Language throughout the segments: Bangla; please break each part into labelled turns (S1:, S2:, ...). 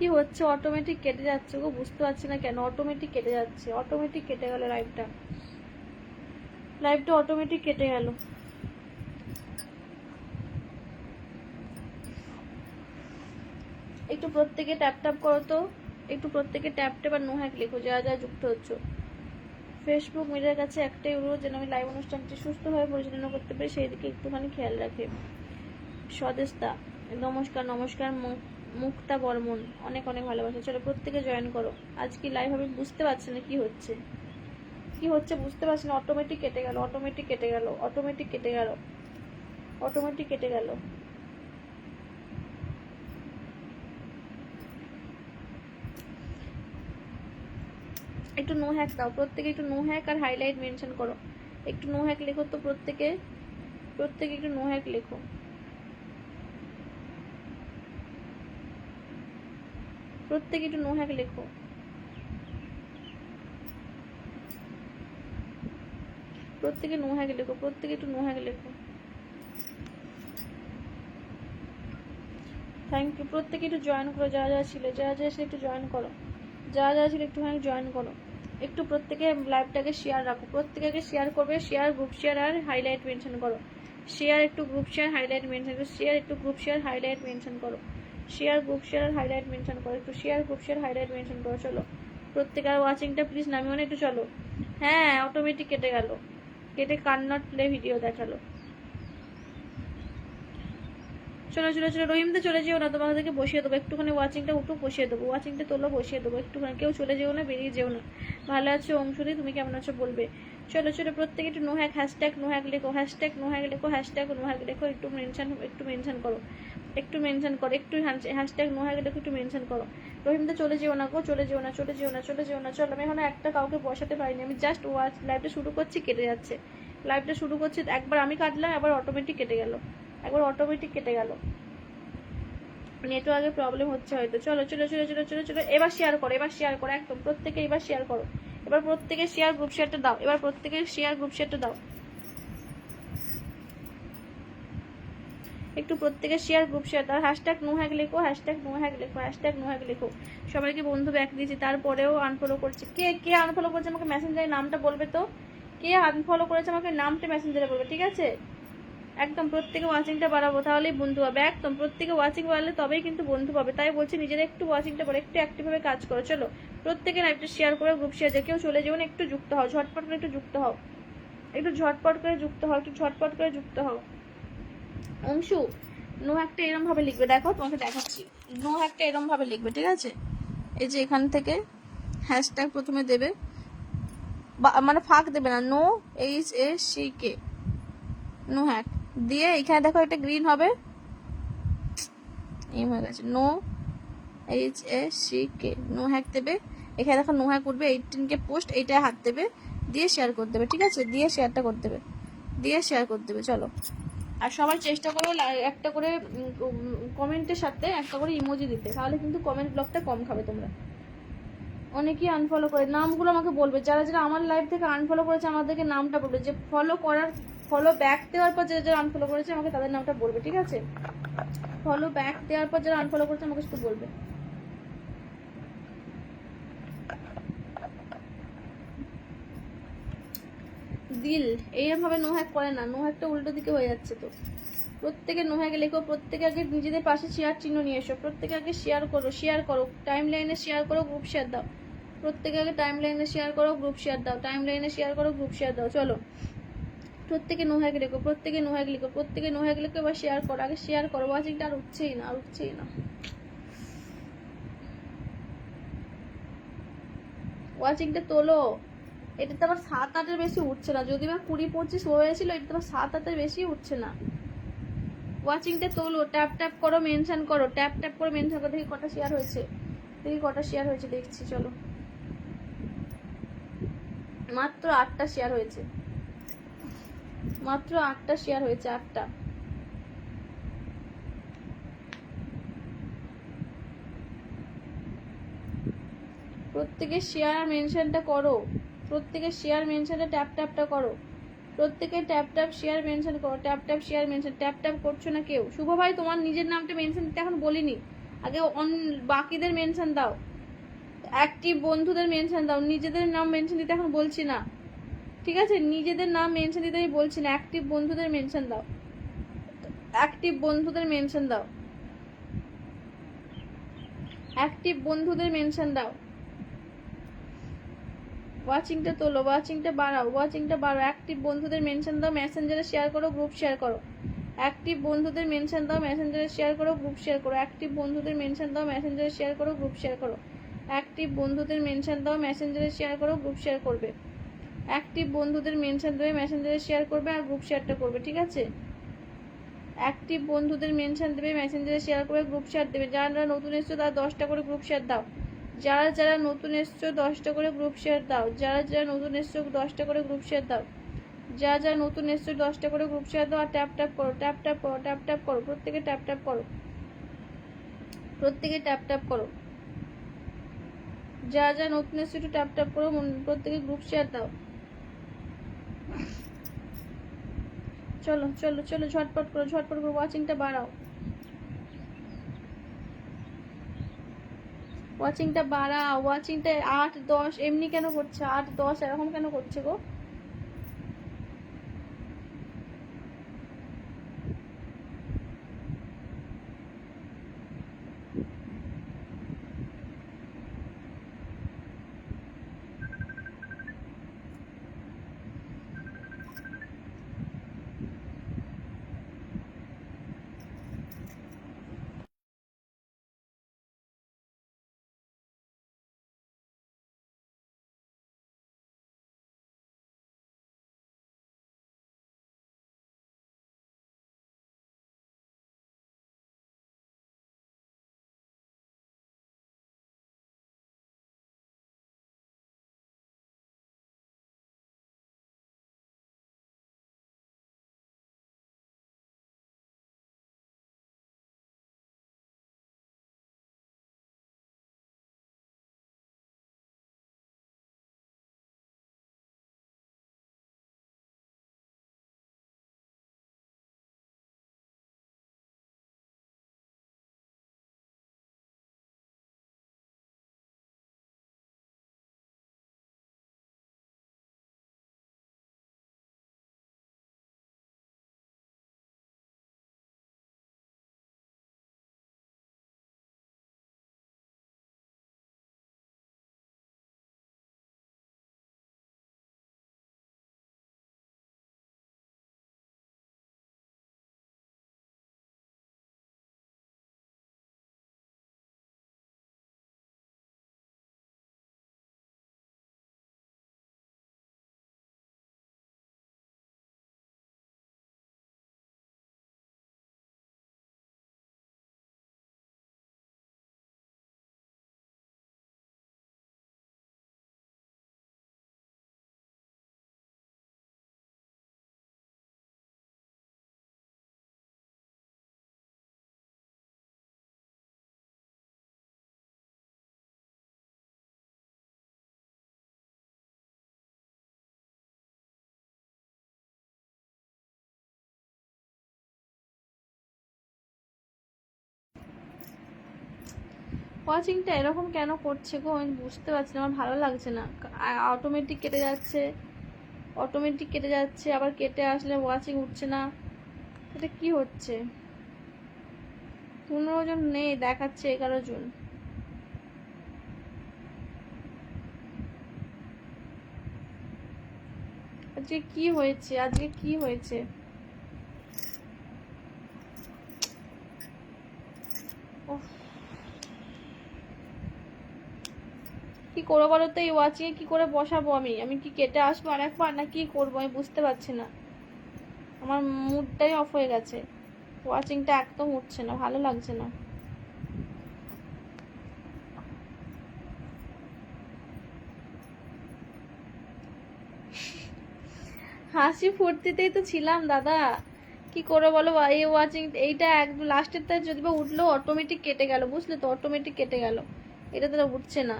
S1: কি হচ্ছে, অটোমেটিক কেটে যাচ্ছে গো, বুঝতে পারছি না কেন অটোমেটিক কেটে যাচ্ছে। অটোমেটিক কেটে গেল লাইভটা অটোমেটিক কেটে গেল। একটু প্রত্যেকে ট্যাপ ট্যাপ করো তো, একটু প্রত্যেকে ট্যাপ ট্যাপ আর নো হ্যাক লেখো যা যা যুক্ত হচ্ছে। ফেসবুক মিডিয়ার কাছে একটাই অনুরোধ, যেন আমি লাইভ অনুষ্ঠানটি সুস্থভাবে পরিচালনা করতে পারি সেই দিকে একটুখানি খেয়াল রাখে। স্বদেশতা নমস্কার, নমস্কার মুক্তা বর্মন, অনেক অনেক ভালোবাসা। চলো প্রত্যেকে জয়েন করো। আজকে লাইভ আমি বুঝতে পারছি না কি হচ্ছে বুঝতে পারছি না। অটোমেটিক কেটে গেল, অটোমেটিক কেটে গেল, অটোমেটিক কেটে গেল, অটোমেটিক কেটে গেল। একটু নো হ্যাক দাও প্রত্যেকে, একটু নো হ্যাক আর হাইলাইট মেনশন করো। একটু নো হ্যাক লেখো তো প্রত্যেকে, প্রত্যেকে একটু নো হ্যাক লেখো। প্রত্যেকে একটু নো হ্যাক লেখো। প্রত্যেকে নো হ্যাক লেখো, প্রত্যেকে একটু নো হ্যাক লেখো। Thank you. প্রত্যেকে একটু জয়েন করো, যা যা ছিল একটু জয়েন করো, যা ছিল একটুখানি জয়েন করো। একটু প্রত্যেকে লাইভটাকে শেয়ার রাখো, প্রত্যেকে শেয়ার করবে। শেয়ার, গ্রুপ শেয়ার আর হাইলাইট মেনশন করো। শেয়ার একটু, গ্রুপ শেয়ার, হাইলাইট মেনশন করো। শেয়ার একটু, গ্রুপ শেয়ার, হাইলাইট মেনশন করো। শেয়ার, গ্রুপ শেয়ার আর হাইলাইট মেনশন করো। একটু share, group share, highlight mention করো। চলো প্রত্যেকে, আর ওয়াচিংটা প্লিজ নামিও না, একটু চলো। হ্যাঁ অটোমেটিক কেটে গেল, কেটে কান নট প্লে ভিডিও দেখালো। চলো চলো চলো, রহিমদা চলে যেও না, তোমাদেরকে বসিয়ে দেবো একটুখানি। ওয়াচিংটা উঠো, বসিয়ে দেবো। ওয়াচিংটা তোলো, বসিয়ে দেবো একটুখানি। কেউ চলে যেও না, বেরিয়ে যেও না। ভালো আছো অংশুদি, তুমি কেমন আছো বলবে। চলো চলো প্রত্যেকে একটু no hack, hashtag no hack লেখো, হ্যাশট্যাগ নো হ্যাক লেখো, হ্যাশট্যাগ নো হ্যাক লেখো। একটু মেনশন করো, একটু মেনশন করো, একটু হ্যাশট্যাগ নো হ্যাক লেখো, একটু মেনশন করো। রহিমদা চলে যেও না গো, চলে যেও না, চলে যেও না, চলে যেও না। চলো, আমি এখন একটা কাউকে বসাতে পারিনি, আমি জাস্ট লাইভটা শুরু করছি, কেটে যাচ্ছে। লাইভটা শুরু করছি, একবার আমি কাটলাম, আবার অটোমেটিক কেটে গেল, একবার অটোমেটিক কেটে গেল। নেটওয়ার্কের প্রবলেম হচ্ছে হয়তো। চলো চলো চলো চলো চলো চলো, এবার শেয়ার করো, এবার শেয়ার করো একদম প্রত্যেকে, এবার শেয়ার করো। এবার প্রত্যেকে শেয়ার, গ্রুপ শেয়ারটা দাও। এবার প্রত্যেকে শেয়ার, গ্রুপ শেয়ারটা দাও। একটু প্রত্যেকে শেয়ার, গ্রুপ শেয়ার দাও। হ্যাশট্যাগ নো হ্যাক লেখো, হ্যাশট্যাগ নো হ্যাক লেখো, হ্যাশট্যাগ নো হ্যাক লেখো। সবাইকে বন্ধু ব্যাক দিয়েছি, তারপরেও আনফলো করছে। কে কে আনফলো করেছে আমাকে মেসেঞ্জারে নামটা বলবে তো। কে আনফলো করেছে আমাকে নামটা মেসেঞ্জারে বলবে, ঠিক আছে। একদম প্রত্যেকে ওয়াচিংটা বাড়াবো, তাহলেই বন্ধু হবে। একদম প্রত্যেকে ওয়াচিং বাড়লে তবেই কিন্তু বন্ধু পাবে। তাই বলছি নিজেরা একটু ওয়াচিংটা বাড়ে, একটু অ্যাক্টিভভাবে কাজ করো। চলো প্রত্যেকে লাইভটা শেয়ার করে, গ্রুপ শেয়ার যে কেউ চলে যেও না, একটু যুক্ত হও, ঝটপট করে একটু যুক্ত হও, একটু ঝটপট করে যুক্ত হও, একটু ঝটপট করে যুক্ত হও। অংশু নো হ্যাকটা এরম ভাবে লিখবে, দেখো তোমাকে দেখাচ্ছি। নো হ্যাকটা এরম ভাবে লিখবে, ঠিক আছে। এই যে এখান থেকে হ্যাশট্যাগ প্রথমে দেবে, মানে ফাঁক দেবে না, নো HACK নো হ্যাক দিয়ে এখানে দেখো একটা গ্রিন হবে, এই হয়ে গেছে, নো HACK নো হ্যাক দেবে। এখানে দেখো নো হ্যাক উঠবে, 18K পোস্ট, এইটায় হাত দেবে, দিয়ে শেয়ার করে দেবে, ঠিক আছে। দিয়ে শেয়ারটা করে দেবে, দিয়ে শেয়ার করে দেবে। চলো, আর সবাই চেষ্টা করো একটা করে কমেন্টের সাথে একটা করে ইমোজি দিতে, তাহলে কিন্তু কমেন্ট ব্লকটা কম খাবে তোমরা। অনেকেই আনফলো করে, নামগুলো আমাকে বলবে, যারা যারা আমার লাইভ থেকে আনফলো করেছে আমাদেরকে নামটা বলবে, যে ফলো ব্যাক দেওয়ার পর যারা যারা আনফলো করেছে আমাকে তাদের নামটা বলবে, ঠিক আছে। ফলো ব্যাক দেওয়ার পর যারা আনফলো করেছে আমাকে শুধু বলবে। দিল এইরকম ভাবে নো হ্যাক করে না, নো হ্যাকটা উল্টো দিকে হয়ে যাচ্ছে তো। প্রত্যেকে নো হ্যাকে লেখো, প্রত্যেকে আগে নিজেদের পাশে শেয়ার চিহ্ন নিয়ে এসো, প্রত্যেকে আগে শেয়ার করো, শেয়ার করো, টাইম লাইনে শেয়ার করো, গ্রুপ শেয়ার দাও। প্রত্যেকে আগে টাইম লাইনে শেয়ার করো, গ্রুপ শেয়ার দাও, টাইম লাইনে শেয়ার করো, গ্রুপ শেয়ার দাও। চলো প্রত্যেকে নো হ্যাক লেখো, প্রত্যেকে নো হ্যাক লেখো, প্রত্যেকে নো হ্যাক লেখো। এবার শেয়ার করো, আগে শেয়ার করো। ওয়াচিংটা আর উঠছেই না, আর উঠছেই না, ওয়াচিংটা তোলো। এটাতে আবার 7-8-এর বেশি উঠছে না, যদি বা 20-25 হয়েছিল, এটাতে আবার 7-8-এর বেশি উঠছে না। ওয়াচিংটা তোলো, ট্যাপ ট্যাপ করো, মেনশন করো, ট্যাপ ট্যাপ করে মেনশন করো। দেখি কটা শেয়ার হয়েছে, দেখি কটা শেয়ার হয়েছে, দেখছি। চলো মাত্র 8টা শেয়ার হয়েছে, মাত্র 8টা শেয়ার হয়েছে, 8টা। প্রত্যেকে শেয়ার মেনশনটা করো, প্রত্যেকে শেয়ার মেনশনটা ট্যাপ ট্যাপটা করো, প্রত্যেকে ট্যাপ ট্যাপ শেয়ার মেনশন করো, tap tap share mention. Tap tap করছো না কেউ। শুভ ভাই তোমার নিজের নামটা মেনশন দিতে এখন বলিনি, আগে বাকিদের মেনশন দাও, অ্যাক্টিভ বন্ধুদের মেনশন দাও। নিজেদের নাম মেনশন দিতে এখন বলছি না, ঠিক আছে? নিজেদের নাম মেনশন দিতে আমি বলছি না, অ্যাক্টিভ বন্ধুদের মেনশন দাও, অ্যাক্টিভ বন্ধুদের মেনশন দাও, অ্যাক্টিভ বন্ধুদের মেনশন দাও। ওয়াচিংটা তোলো, ওয়াচিংটা বাড়াও, ওয়াচিংটা বাড়াও। অ্যাক্টিভ বন্ধুদের মেনশন দাও, মেসেঞ্জারে শেয়ার করো, গ্রুপ শেয়ার করো। অ্যাক্টিভ বন্ধুদের মেনশন দাও, মেসেঞ্জারে শেয়ার করো, গ্রুপ শেয়ার করো। অ্যাক্টিভ বন্ধুদের মেনশন দাও, মেসেঞ্জারে শেয়ার করো, গ্রুপ শেয়ার করো। অ্যাক্টিভ বন্ধুদের মেনশন দাও, মেসেঞ্জারে শেয়ার করো, গ্রুপ শেয়ার করবে। অ্যাক্টিভ বন্ধুদের মেনশন দেবে, মেসেঞ্জারে শেয়ার করবে আর গ্রুপ শেয়ারটা করবে, ঠিক আছে? অ্যাক্টিভ বন্ধুদের মেনশন দেবে, মেসেঞ্জারে শেয়ার করে গ্রুপ শেয়ার দেবে। যারা নতুন এসছো তারা 10টা করে গ্রুপ শেয়ার দাও। যারা যারা নতুন এসছো 10টা করে গ্রুপ শেয়ার দাও। যারা যারা নতুন এসছো 10টা করে গ্রুপ শেয়ার দাও। যারা যারা নতুন এসছো 10টা করে গ্রুপ শেয়ার দাও। আর ট্যাপ ট্যাপ করো, ট্যাপ ট্যাপ করো, ট্যাপ ট্যাপ করো, প্রত্যেকে ট্যাপ ট্যাপ করো, প্রত্যেকে ট্যাপ ট্যাপ করো। যারা যারা নতুন এসছো একটু ট্যাপ ট্যাপ করো, প্রত্যেকে গ্রুপ শেয়ার দাও। চলো চলো চলো, ঝটপট করো, ঝটপট করো, ওয়াচিংটা বাড়াও, ওয়াচিংটা বাড়াও। ওয়াচিংটা 8-10 এমনি কেন করছে? 8-10 এরকম কেন করছে গো? ওয়াচিংটা এরকম কেন করছে গো? আমি বুঝতে পারছি না, আমার ভালো লাগছে না। অটোমেটিক কেটে যাচ্ছে, অটোমেটিক কেটে যাচ্ছে, আবার কেটে আসলে ওয়াচিং উঠছে না। এটা কি হচ্ছে? 15 জন নেই, দেখাচ্ছে 11 জন। আজকে কি হয়েছে? আজকে কি হয়েছে? কি করবো বলো তো? এই ওয়াচিং এ কি করে বসাবো? আমি কি কেটে আসবো আর একবার, না কি করবো আমি বুঝতে পারছি না। আমার মুডটাই অফ হয়ে গেছে, ওয়াচিংটা একদম উঠছে না, ভালো লাগছে না। হাসি ফুর্তিতেই তো ছিলাম দাদা, কি করে বলো? এই ওয়াচিং এইটা একদম লাস্টেরটা যদি বা উঠলো অটোমেটিক কেটে গেল, বুঝলে তো? অটোমেটিক কেটে গেল, এটা তো উঠছে না।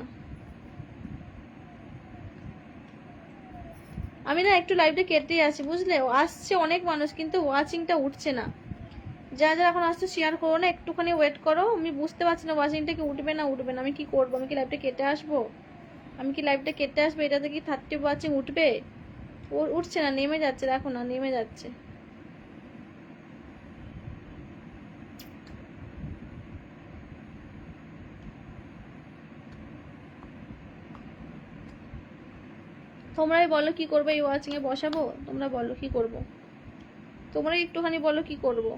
S1: আমি না একটু লাইভটা কেটে আসি, বুঝলে? আসছে অনেক মানুষ কিন্তু ওয়াচিংটা উঠছে না, যা যা এখন আসছে শেয়ার করো না, একটুখানি ওয়েট করো। আমি বুঝতে পারছি না ওয়াচিংটা কি উঠবে না উঠবে না, আমি কি করবো? আমি কি লাইভটা কেটে আসবো? এটাতে কি 30 ওয়াচিং উঠবে? উঠছে না, নেমে যাচ্ছে, দেখো না নেমে যাচ্ছে। তোমরাই বলো কি করবে, এই ওয়াচিং এ বসাবো? তোমরা বলো কি করবো, তোমরাই একটুখানি বলো কি করবো।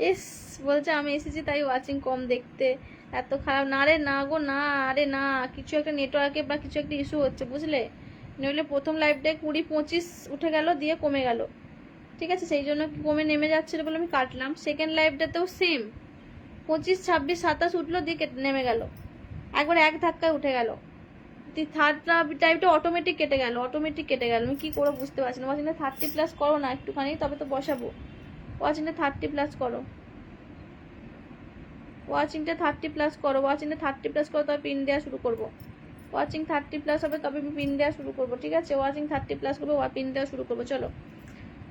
S1: ইস, বলছে আমি এসেছি তাই ওয়াচিং কম দেখতে, এত খারাপ। না রে না গো না, আরে না, কিছু একটা নেটওয়ার্কে বা কিছু একটা ইস্যু হচ্ছে বুঝলে। নইলে প্রথম লাইভটায় 20-25 উঠে গেল, দিয়ে কমে গেল, ঠিক আছে, সেই জন্য কমে নেমে যাচ্ছিল বলে আমি কাটলাম। সেকেন্ড লাইভটাতেও সেম 25, 26, 27 উঠলো, দিয়ে নেমে গেল, একবার এক ধাক্কায় উঠে গেল। থার্ড টাইপটা অটোমেটিক কেটে গেল, আমি কি করবো বুঝতে পারছি না। ওয়াচিংটা 30+ করো না একটুখানি, তবে তো বসাবো। ওয়াচিংটা 30+ করো, ওয়াচিংটা 30+ করো, তবে পিন দেওয়া শুরু করবো। ওয়াচিং 30+ হবে তবে আমি পিন দেওয়া শুরু করবো, ঠিক আছে। ওয়াচিং 30+ করবো, পিন দেওয়া শুরু করবো, চলো।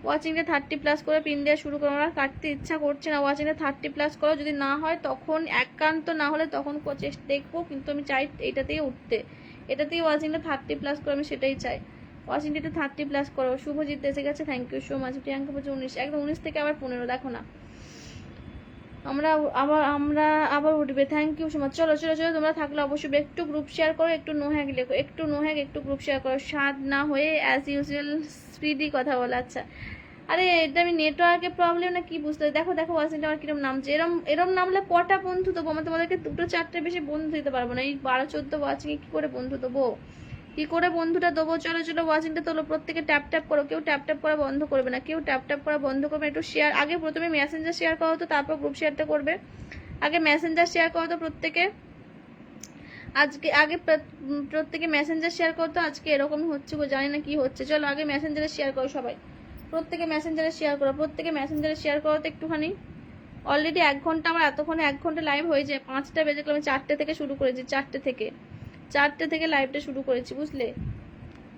S1: ওয়াচিংটা 30+ করে পিন দেওয়া শুরু করো। আমার কাটতে ইচ্ছা করছে না, ওয়াচিংটা 30+ করো। যদি না হয় তখন একান্ত না হলে তখন চেষ্টা দেখবো, কিন্তু আমি চাই এটাতেই উঠতে, এটাতেই ওয়াচিংটা 30+ করে, আমি সেটাই চাই। ওয়াচিংটা 30+ করো। শুভজিৎ এসে গেছে, thank you so much. Priyanka বলছে 19, একদম 19 থেকে আবার 15, দেখো না আমরা আবার উঠবে। Thank you so much. চলো চলো চলো, তোমরা থাকলে অবশ্যই একটু গ্রুপ শেয়ার করো, একটু নো হ্যাক লেখো, একটু নো হ্যাক, একটু গ্রুপ শেয়ার করো। স্বাদ না হয়ে অ্যাজ ইউজুয়াল স্পিডি কথা বলা। আচ্ছা, আরে এটা আমি নেটওয়ার্কের প্রবলেম না কি বুঝতে, দেখো দেখো ওয়াচিংটা আমার কিরম নামছে। এরম নামলে কটা বন্ধু দেবো? আমার তোমাদেরকে 2-4টে বেশি বন্ধু দিতে পারবো না, এই 12-14 ওয়াচিংয়ে কি করে বন্ধু দেবো, কি করে বন্ধুটা দেবো? চলো চলো ওয়াচিংটা তোলো, প্রত্যেকে ট্যাপ ট্যাপ করো, কেউ ট্যাপ ট্যাপ করা বন্ধ করবে না, কেউ ট্যাপ ট্যাপ করা বন্ধ করবে। একটু শেয়ার, আগে প্রথমে মেসেঞ্জার শেয়ার করা হতো, তারপর গ্রুপ শেয়ারটা করবে। আগে মেসেঞ্জার শেয়ার করতো প্রত্যেকে, আগে প্রত্যেকে মেসেঞ্জার শেয়ার করতো, আজকে এরকমই হচ্ছে গো, জানি না কি হচ্ছে। চলো আগে মেসেঞ্জারে শেয়ার করো সবাই, প্রত্যেকে মেসেঞ্জারে শেয়ার করো, প্রত্যেকে মেসেঞ্জারে শেয়ার করো তো একটুখানি। অলরেডি 1 ঘন্টা, আমার এতক্ষণে 1 ঘন্টা লাইভ হয়ে যায়। 5টা বেজে গেল, আমি 4টে থেকে শুরু করেছি, 4টে থেকে লাইভটা শুরু করেছি বুঝলে।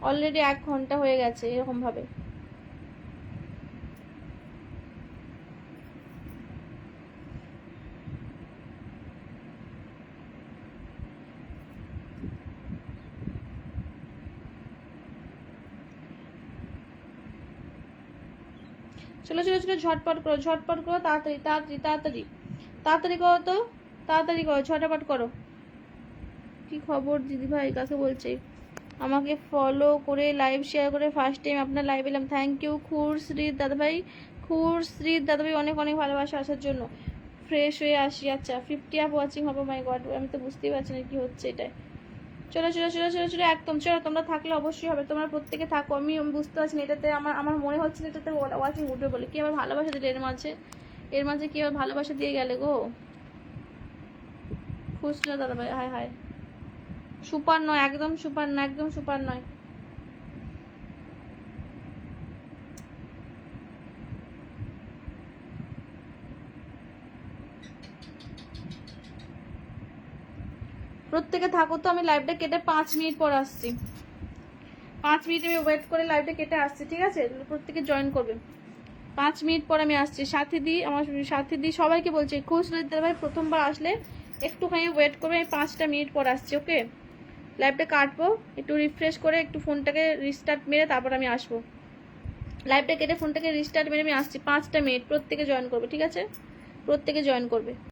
S1: অলরেডি 1 ঘন্টা হয়ে গেছে এরকম ভাবে। চলো চলো চলো, ঝটপট করো, তাড়াতাড়ি তাড়াতাড়ি তাড়াতাড়ি তাড়াতাড়ি করো তো, তাড়াতাড়ি করো, ঝটপট করো। কি খবর দিদি ভাই, কাকে বলছে? আমাকে ফলো করে লাইভ শেয়ার করে ফার্স্ট টাইম আপনার লাইভ এলাম, থ্যাংক ইউ। খুরশ্রীদ দাদাভাই, অনেক অনেক ভালোবাসা আসার জন্য। ফ্রেশ হয়ে আসি। আচ্ছা 50 আপ ওয়াচিং হবে, মাই গড, আমি তো বুঝতেই পারছি না কি হচ্ছে এটাই। চলো চলো চলো চলো চলো, একদম চলো, তোমরা থাকলে অবশ্যই হবে, তোমরা প্রত্যেকে থাকো। আমি বুঝতে পারছি না এটাতে, আমার মনে হচ্ছে না এটাতে ওয়াচিং উঠবে বলে। কি আবার ভালোবাসা দিলে এর মাঝে কি আবার ভালোবাসা দিয়ে গেলে গো? খুশলা দাদা ভাই, হায় হায়, সুপার নয়, একদম সুপার নয়, একদম সুপার নয়। প্রত্যেকে থাকো তো, আমি লাইভটা কেটে 5 মিনিট পর আসছি। 5 মিনিট আমি ওয়েট করে লাইভটা কেটে আসছি, ঠিক আছে? প্রত্যেকে জয়েন করবে। 5 মিনিট পর আমি আসছি। আমার সাথী দি সবাইকে বলছি, খুশলা ভাই প্রথমবার আসলে একটুখানি ওয়েট করবে, আমি 5টা মিনিট পর আসছি, ওকে? লাইভটা কাটবো, একটু রিফ্রেশ করে একটু ফোনটাকে রিস্টার্ট মেরে তারপর আমি আসবো। লাইভটা কেটে ফোনটাকে রিস্টার্ট মেরে আমি আসছি। 5টা মিনিট, প্রত্যেকে জয়েন করবে, ঠিক আছে? প্রত্যেকে জয়েন করবে।